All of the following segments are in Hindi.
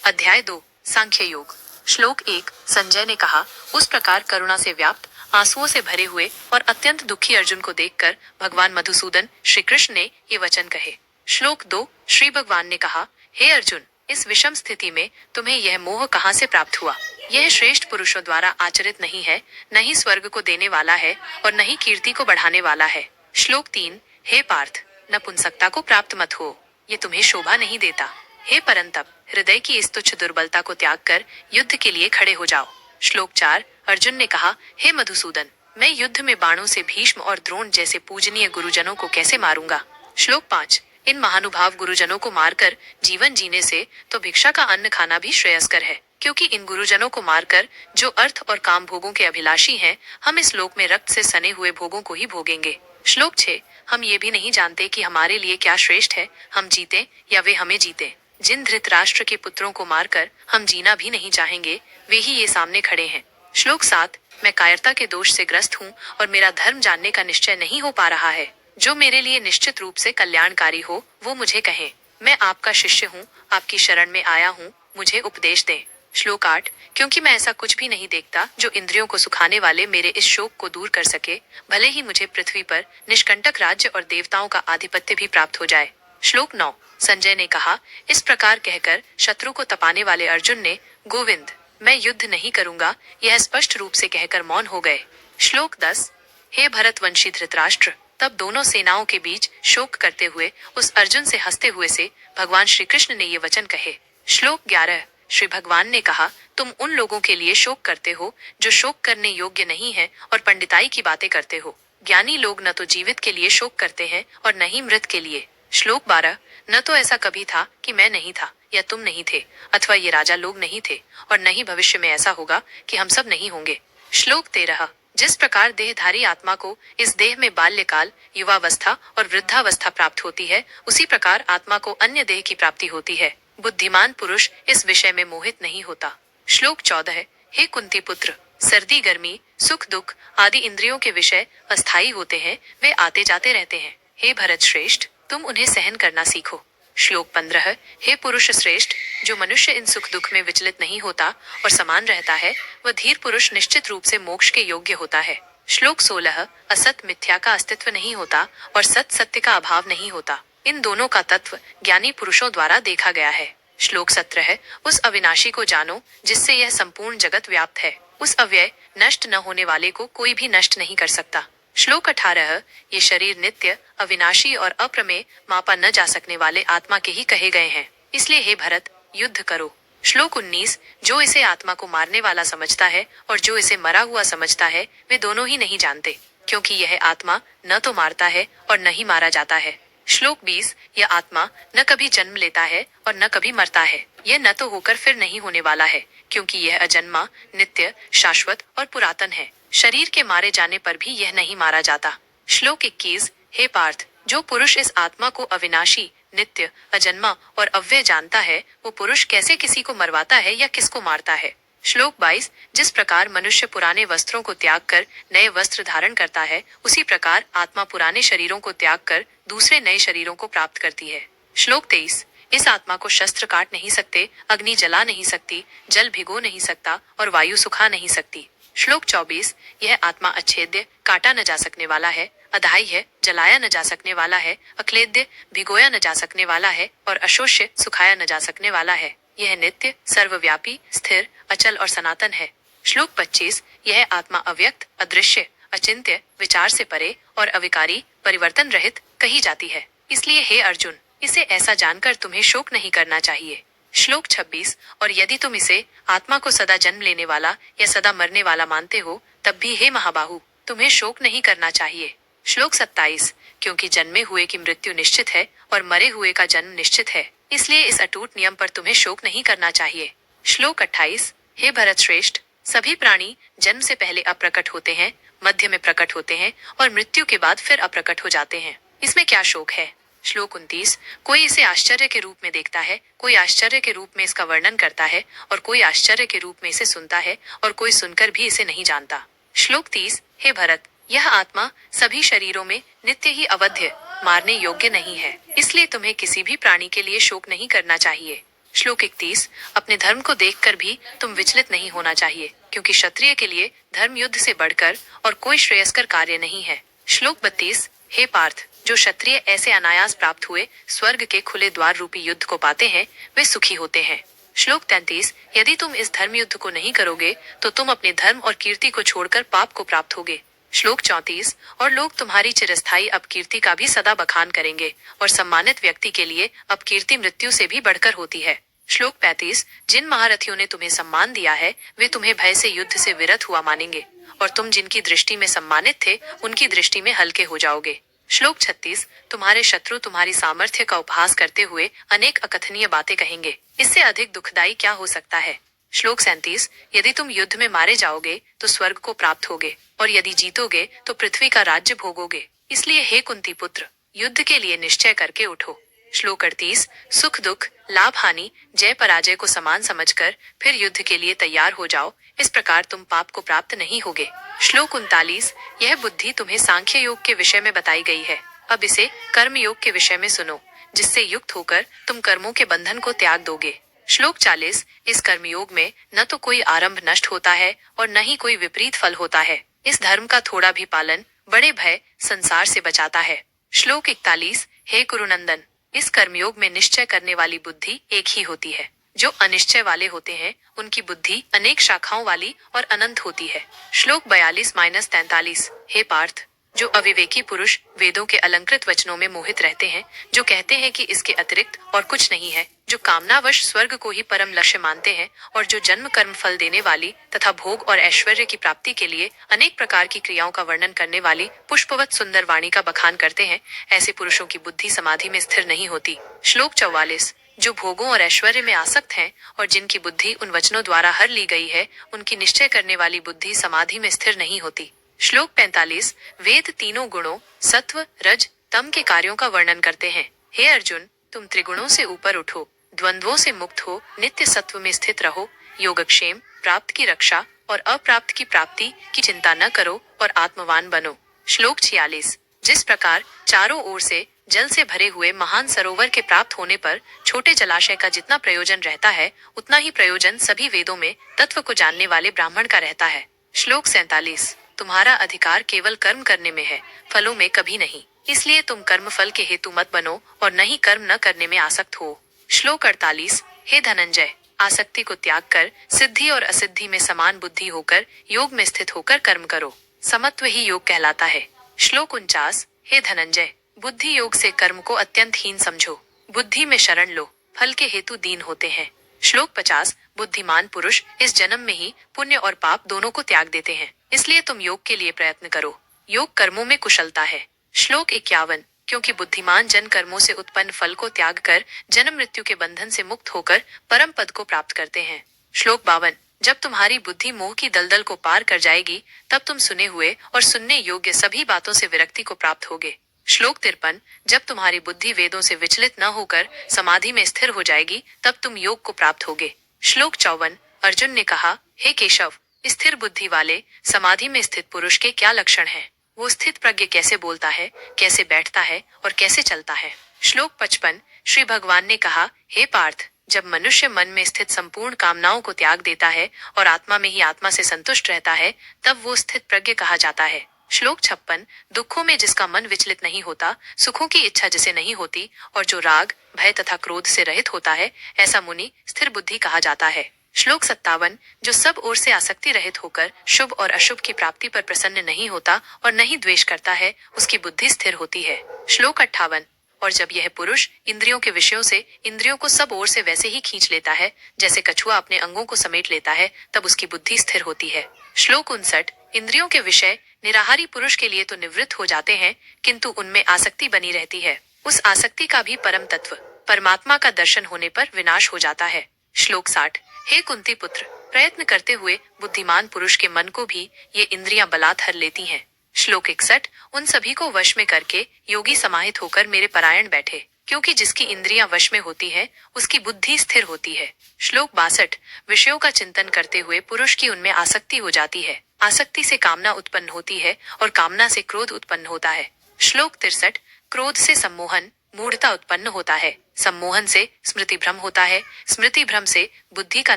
अध्याय 2 सांख्य योग। श्लोक 1। संजय ने कहा, उस प्रकार करुणा से व्याप्त, आंसुओं से भरे हुए और अत्यंत दुखी अर्जुन को देखकर भगवान मधुसूदन श्री कृष्ण ने ये वचन कहे। श्लोक 2। श्री भगवान ने कहा, हे अर्जुन, इस विषम स्थिति में तुम्हें यह मोह कहाँ से प्राप्त हुआ? यह श्रेष्ठ पुरुषों द्वारा आचरित नहीं है, न ही स्वर्ग को देने वाला है और न ही कीर्ति को बढ़ाने वाला है। श्लोक 3। हे पार्थ, नपुंसकता को प्राप्त मत हो, ये तुम्हें शोभा नहीं देता। हे परंतप, हृदय की इस तुच्छ दुर्बलता को त्याग कर युद्ध के लिए खड़े हो जाओ। श्लोक 4। अर्जुन ने कहा, हे मधुसूदन, मैं युद्ध में बाणों से भीष्म और द्रोण जैसे पूजनीय गुरुजनों को कैसे मारूंगा? श्लोक 5। इन महानुभाव गुरुजनों को मारकर जीवन जीने से तो भिक्षा का अन्न खाना भी श्रेयस्कर है, क्योंकि इन गुरुजनों को मारकर जो अर्थ और काम भोगों के अभिलाषी हैं, हम इस लोक में रक्त से सने हुए भोगों को ही भोगेंगे। श्लोक 6। हम ये भी नहीं जानते कि हमारे लिए क्या श्रेष्ठ है, हम जीते या वे हमें जीते। जिन धृतराष्ट्र के पुत्रों को मारकर हम जीना भी नहीं चाहेंगे, वे ही ये सामने खड़े हैं। श्लोक 7। मैं कायरता के दोष से ग्रस्त हूँ और मेरा धर्म जानने का निश्चय नहीं हो पा रहा है। जो मेरे लिए निश्चित रूप से कल्याणकारी हो, वो मुझे कहे। मैं आपका शिष्य हूँ, आपकी शरण में आया हूँ, मुझे उपदेश दें। श्लोक 8। क्योंकि मैं ऐसा कुछ भी नहीं देखता जो इंद्रियों को सुखाने वाले मेरे इस शोक को दूर कर सके, भले ही मुझे पृथ्वी पर निष्कंटक राज्य और देवताओं का आधिपत्य भी प्राप्त हो जाए। श्लोक 9। संजय ने कहा, इस प्रकार कहकर शत्रु को तपाने वाले अर्जुन ने, गोविंद, मैं युद्ध नहीं करूंगा, यह स्पष्ट रूप से कहकर मौन हो गए। श्लोक 10। हे भरतवंशी धृतराष्ट्र, तब दोनों सेनाओं के बीच शोक करते हुए उस अर्जुन से हंसते हुए से भगवान श्री कृष्ण ने ये वचन कहे। श्लोक 11। श्री भगवान ने कहा, तुम उन लोगों के लिए शोक करते हो जो शोक करने योग्य नहीं है और पंडिताई की बातें करते हो। ज्ञानी लोग न तो जीवित के लिए शोक करते हैं और न ही मृत के लिए। श्लोक 12। न तो ऐसा कभी था कि मैं नहीं था या तुम नहीं थे, अथवा ये राजा लोग नहीं थे, और न ही भविष्य में ऐसा होगा कि हम सब नहीं होंगे। श्लोक 13। जिस प्रकार देहधारी आत्मा को इस देह में बाल्यकाल, युवावस्था और वृद्धावस्था प्राप्त होती है, उसी प्रकार आत्मा को अन्य देह की प्राप्ति होती है। बुद्धिमान पुरुष इस विषय में मोहित नहीं होता। श्लोक 14। हे कुंती पुत्र, सर्दी गर्मी, सुख दुख आदि इंद्रियों के विषय अस्थायी होते हैं, वे आते जाते रहते हैं। हे भरत श्रेष्ठ, तुम उन्हें सहन करना सीखो। श्लोक 15। हे पुरुष श्रेष्ठ, जो मनुष्य इन सुख दुख में विचलित नहीं होता और समान रहता है, वह धीर पुरुष निश्चित रूप से मोक्ष के योग्य होता है। श्लोक 16। असत मिथ्या का अस्तित्व नहीं होता और सत सत्य का अभाव नहीं होता। इन दोनों का तत्व ज्ञानी पुरुषों द्वारा देखा गया है। श्लोक 17। उस अविनाशी को जानो जिससे यह संपूर्ण जगत व्याप्त है। उस अव्यय नष्ट न होने वाले को कोई भी नष्ट नहीं कर सकता। श्लोक 18। ये शरीर नित्य, अविनाशी और अप्रमेय, मापा न जा सकने वाले आत्मा के ही कहे गए हैं, इसलिए हे भरत, युद्ध करो। श्लोक 19। जो इसे आत्मा को मारने वाला समझता है और जो इसे मरा हुआ समझता है, वे दोनों ही नहीं जानते, क्योंकि यह आत्मा न तो मारता है और न ही मारा जाता है। श्लोक 20। यह आत्मा न कभी जन्म लेता है और न कभी मरता है। यह न तो होकर फिर नहीं होने वाला है, क्योंकि यह अजन्मा, नित्य, शाश्वत और पुरातन है। शरीर के मारे जाने पर भी यह नहीं मारा जाता। श्लोक 21। हे पार्थ, जो पुरुष इस आत्मा को अविनाशी, नित्य, अजन्मा और अव्यय जानता है, वो पुरुष कैसे किसी को मरवाता है या किसको मारता है? श्लोक 22। जिस प्रकार मनुष्य पुराने वस्त्रों को त्याग कर नए वस्त्र धारण करता है, उसी प्रकार आत्मा पुराने शरीरों को त्याग कर दूसरे नए शरीरों को प्राप्त करती है। श्लोक 23। इस आत्मा को शस्त्र काट नहीं सकते, अग्नि जला नहीं सकती, जल भिगो नहीं सकता और वायु सुखा नहीं सकती। श्लोक 24। यह आत्मा अच्छेद्य, काटा न जा सकने वाला है, अधाई है, जलाया न जा सकने वाला है, अक्लेद्य, भिगोया न जा सकने वाला है और अशोष्य, सुखाया न जा सकने वाला है। यह नित्य, सर्वव्यापी, स्थिर, अचल और सनातन है। श्लोक 25। यह आत्मा अव्यक्त, अदृश्य, अचिंत्य, विचार से परे और अविकारी, परिवर्तन रहित कही जाती है। इसलिए हे अर्जुन, इसे ऐसा जानकर तुम्हें शोक नहीं करना चाहिए। श्लोक 26। और यदि तुम इसे आत्मा को सदा जन्म लेने वाला या सदा मरने वाला मानते हो, तब भी हे महाबाहु, तुम्हें शोक नहीं करना चाहिए। श्लोक 27। क्योंकि जन्मे हुए की मृत्यु निश्चित है और मरे हुए का जन्म निश्चित है, इसलिए इस अटूट नियम पर तुम्हें शोक नहीं करना चाहिए। श्लोक 28। हे भरत श्रेष्ठ, सभी प्राणी जन्म से पहले अप्रकट होते हैं, मध्य में प्रकट होते हैं और मृत्यु के बाद फिर अप्रकट हो जाते हैं। इसमें क्या शोक है? श्लोक 29। कोई इसे आश्चर्य के रूप में देखता है, कोई आश्चर्य के रूप में इसका वर्णन करता है और कोई आश्चर्य के रूप में इसे सुनता है और कोई सुनकर भी इसे नहीं जानता। श्लोक 30। हे भरत, यह आत्मा सभी शरीरों में नित्य ही अवध्य, मारने योग्य नहीं है, इसलिए तुम्हें किसी भी प्राणी के लिए शोक नहीं करना चाहिए। श्लोक 31 अपने धर्म को देखकर भी तुम विचलित नहीं होना चाहिए, क्योंकि क्षत्रिय के लिए धर्म युद्ध से बढ़कर और कोई श्रेयस्कर कार्य नहीं है। श्लोक 32 हे पार्थ, जो क्षत्रिय ऐसे अनायास प्राप्त हुए स्वर्ग के खुले द्वार रूपी युद्ध को पाते हैं वे सुखी होते हैं। श्लोक 33 यदि तुम इस धर्म युद्ध को नहीं करोगे तो तुम अपने धर्म और कीर्ति को छोड़कर पाप को प्राप्त होगे। श्लोक 34 और लोग तुम्हारी चिरस्थायी अपकीर्ति का भी सदा बखान करेंगे और सम्मानित व्यक्ति के लिए अपकीर्ति मृत्यु से भी बढ़कर होती है। श्लोक 35 जिन महारथियों ने तुम्हें सम्मान दिया है वे तुम्हें भय से युद्ध से विरत हुआ मानेंगे और तुम जिनकी दृष्टि में सम्मानित थे उनकी दृष्टि में हल्के हो जाओगे। श्लोक 36 तुम्हारे शत्रु तुम्हारी सामर्थ्य का उपहास करते हुए अनेक अकथनीय बातें कहेंगे, इससे अधिक दुखदायी क्या हो सकता है। श्लोक 37 यदि तुम युद्ध में मारे जाओगे तो स्वर्ग को प्राप्त होगे और यदि जीतोगे तो पृथ्वी का राज्य भोगोगे, इसलिए हे कुंती पुत्र युद्ध के लिए निश्चय करके उठो। श्लोक 38 सुख दुख लाभ हानि जय पराजय को समान समझकर फिर युद्ध के लिए तैयार हो जाओ, इस प्रकार तुम पाप को प्राप्त नहीं होगे। श्लोक 39 यह बुद्धि तुम्हें सांख्य योग के विषय में बताई गई है, अब इसे कर्म योग के विषय में सुनो, जिससे युक्त होकर तुम कर्मों के बंधन को त्याग दोगे। श्लोक 40 इस कर्मयोग में न तो कोई आरंभ नष्ट होता है और न ही कोई विपरीत फल होता है। इस धर्म का थोड़ा भी पालन बड़े भय संसार से बचाता है। श्लोक 41 हे कुरुनंदन इस कर्मयोग में निश्चय करने वाली बुद्धि एक ही होती है। जो अनिश्चय वाले होते हैं उनकी बुद्धि अनेक शाखाओं वाली और अनंत होती है। श्लोक 42-43 हे पार्थ जो अविवेकी पुरुष वेदों के अलंकृत वचनों में मोहित रहते हैं, जो कहते हैं कि इसके अतिरिक्त और कुछ नहीं है, जो कामनावश स्वर्ग को ही परम लक्ष्य मानते हैं और जो जन्म कर्म फल देने वाली तथा भोग और ऐश्वर्य की प्राप्ति के लिए अनेक प्रकार की क्रियाओं का वर्णन करने वाली पुष्पवत सुंदर वाणी का बखान करते हैं, ऐसे पुरुषों की बुद्धि समाधि में स्थिर नहीं होती। श्लोक 44 जो भोगों और ऐश्वर्य में आसक्त हैं और जिनकी बुद्धि उन वचनों द्वारा हर ली गई है, उनकी निश्चय करने वाली बुद्धि समाधि में स्थिर नहीं होती। श्लोक 45 वेद तीनों गुणों सत्व रज तम के कार्यों का वर्णन करते हैं। हे अर्जुन तुम त्रिगुणों से ऊपर उठो, द्वंद्वों से मुक्त हो, नित्य सत्व में स्थित रहो, योगक्षेम प्राप्त की रक्षा और अप्राप्त की प्राप्ति की चिंता न करो और आत्मवान बनो। श्लोक 46 जिस प्रकार चारों ओर से जल से भरे हुए महान सरोवर के प्राप्त होने पर छोटे जलाशय का जितना प्रयोजन रहता है, उतना ही प्रयोजन सभी वेदों में तत्व को जानने वाले ब्राह्मण का रहता है। श्लोक 47 तुम्हारा अधिकार केवल कर्म करने में है, फलों में कभी नहीं, इसलिए तुम कर्म फल के हेतु मत बनो और न ही कर्म न करने में आसक्त हो। श्लोक 48 हे धनंजय आसक्ति को त्याग कर सिद्धि और असिद्धि में समान बुद्धि होकर योग में स्थित होकर कर्म करो, समत्व ही योग कहलाता है। श्लोक 49 हे धनंजय बुद्धि योग से कर्म को अत्यंत हीन समझो, बुद्धि में शरण लो, फल के हेतु दीन होते हैं। श्लोक 50 बुद्धिमान पुरुष इस जन्म में ही पुण्य और पाप दोनों को त्याग देते हैं, इसलिए तुम योग के लिए प्रयत्न करो, योग कर्मों में कुशलता है। श्लोक 51 क्योंकि बुद्धिमान जन कर्मों से उत्पन्न फल को त्याग कर जन्म मृत्यु के बंधन से मुक्त होकर परम पद को प्राप्त करते हैं। श्लोक 52 जब तुम्हारी बुद्धि मोह की दलदल को पार कर जाएगी तब तुम सुने हुए और सुनने योग्य सभी बातों से विरक्ति को प्राप्त होगे। श्लोक 53 जब तुम्हारी बुद्धि वेदों से विचलित न होकर समाधि में स्थिर हो जाएगी तब तुम योग को प्राप्त होगे। श्लोक 54 अर्जुन ने कहा हे केशव स्थिर बुद्धि वाले समाधि में स्थित पुरुष के क्या लक्षण हैं? वो स्थित प्रज्ञ कैसे बोलता है, कैसे बैठता है और कैसे चलता है? श्लोक 55 श्री भगवान ने कहा हे पार्थ जब मनुष्य मन में स्थित संपूर्ण कामनाओं को त्याग देता है और आत्मा में ही आत्मा से संतुष्ट रहता है तब वो स्थित प्रज्ञ कहा जाता है। श्लोक 56 दुखों में जिसका मन विचलित नहीं होता, सुखों की इच्छा जिसे नहीं होती और जो राग भय तथा क्रोध से रहित होता है, ऐसा मुनि स्थिर बुद्धि कहा जाता है। श्लोक 57 जो सब ओर से आसक्ति रहित होकर शुभ और अशुभ की प्राप्ति पर प्रसन्न नहीं होता और नहीं द्वेष करता है, उसकी बुद्धि स्थिर होती है। श्लोक 58 और जब यह पुरुष इंद्रियों के विषयों से इंद्रियों को सब ओर से वैसे ही खींच लेता है जैसे कछुआ अपने अंगों को समेट लेता है, तब उसकी बुद्धि स्थिर होती है। श्लोक 59 इंद्रियों के विषय निराहारी पुरुष के लिए तो निवृत्त हो जाते हैं, किंतु उनमें आसक्ति बनी रहती है। उस आसक्ति का भी परम तत्व परमात्मा का दर्शन होने पर विनाश हो जाता है। श्लोक 60 हे कुंती पुत्र प्रयत्न करते हुए बुद्धिमान पुरुष के मन को भी ये इंद्रियां बलात् हर लेती हैं। श्लोक 61 उन सभी को वश में करके योगी समाहित होकर मेरे परायण बैठे, क्योंकि जिसकी इंद्रियां वश में होती है उसकी बुद्धि स्थिर होती है। श्लोक 62 विषयों का चिंतन करते हुए पुरुष की उनमें आसक्ति हो जाती है, आसक्ति से कामना उत्पन्न होती है और कामना से क्रोध उत्पन्न होता है। श्लोक 63 क्रोध से सम्मोहन मूढ़ता उत्पन्न होता है, सम्मोहन से स्मृति भ्रम होता है, स्मृति भ्रम से बुद्धि का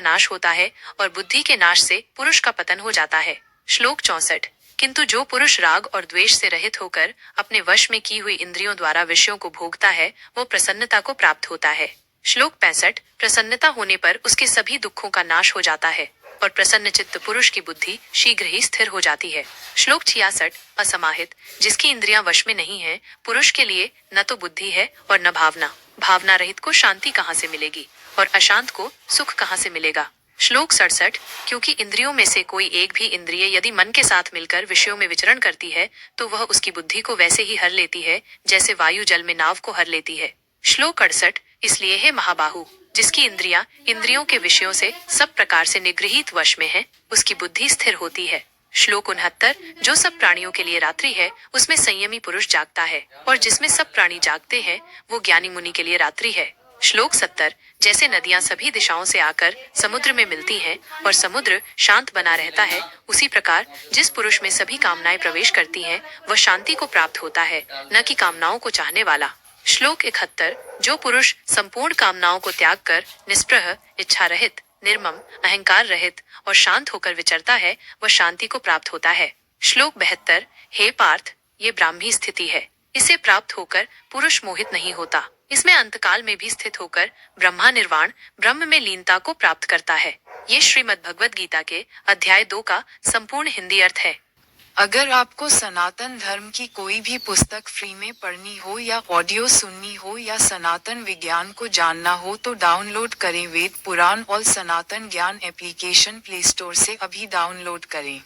नाश होता है और बुद्धि के नाश से पुरुष का पतन हो जाता है। श्लोक 64। किंतु जो पुरुष राग और द्वेष से रहित होकर अपने वश में की हुई इंद्रियों द्वारा विषयों को भोगता है, वो प्रसन्नता को प्राप्त होता है। श्लोक 65। प्रसन्नता होने पर उसके सभी दुखों का नाश हो जाता है और प्रसन्न चित्त पुरुष की बुद्धि शीघ्र ही स्थिर हो जाती है। श्लोक 66। असमाहित, जिसकी इंद्रियां वश में नहीं है, पुरुष के लिए न तो बुद्धि है और न भावना। भावना रहित को शांति कहाँ से मिलेगी और अशांत को सुख कहाँ से मिलेगा। श्लोक 67। क्योंकि इंद्रियों में से कोई एक भी इंद्रिय यदि मन के साथ मिलकर विषयों में विचरण करती है, तो वह उसकी बुद्धि को वैसे ही हर लेती है जैसे वायु जल में नाव को हर लेती है। श्लोक 68। इसलिए है महाबाहु, जिसकी इंद्रियां इंद्रियों के विषयों से सब प्रकार से निगृहीत वश में है, उसकी बुद्धि स्थिर होती है। श्लोक 69। जो सब प्राणियों के लिए रात्रि है, उसमें संयमी पुरुष जागता है, और जिसमें सब प्राणी जागते हैं, वो ज्ञानी मुनि के लिए रात्रि है। श्लोक 70। जैसे नदियां सभी दिशाओं से आकर समुद्र में मिलती हैं और समुद्र शांत बना रहता है, उसी प्रकार जिस पुरुष में सभी कामनाएं प्रवेश करती हैं, वह शांति को प्राप्त होता है, न कि कामनाओं को चाहने वाला। श्लोक 71। जो पुरुष संपूर्ण कामनाओं को त्याग कर निष्प्रह, इच्छा रहित, निर्मम, अहंकार रहित और शांत होकर विचरता है, वह शांति को प्राप्त होता है। श्लोक 72। हे पार्थ, ये ब्राह्मी स्थिति है। इसे प्राप्त होकर पुरुष मोहित नहीं होता। इसमें अंतकाल में भी स्थित होकर ब्रह्मा निर्वाण, ब्रह्म में लीनता को प्राप्त करता है। ये श्रीमद् भगवद गीता के अध्याय 2 का संपूर्ण हिंदी अर्थ है। अगर आपको सनातन धर्म की कोई भी पुस्तक फ्री में पढ़नी हो या ऑडियो सुननी हो या सनातन विज्ञान को जानना हो तो डाउनलोड करें वेद पुराण और सनातन ज्ञान एप्लीकेशन प्ले स्टोर से अभी डाउनलोड करें।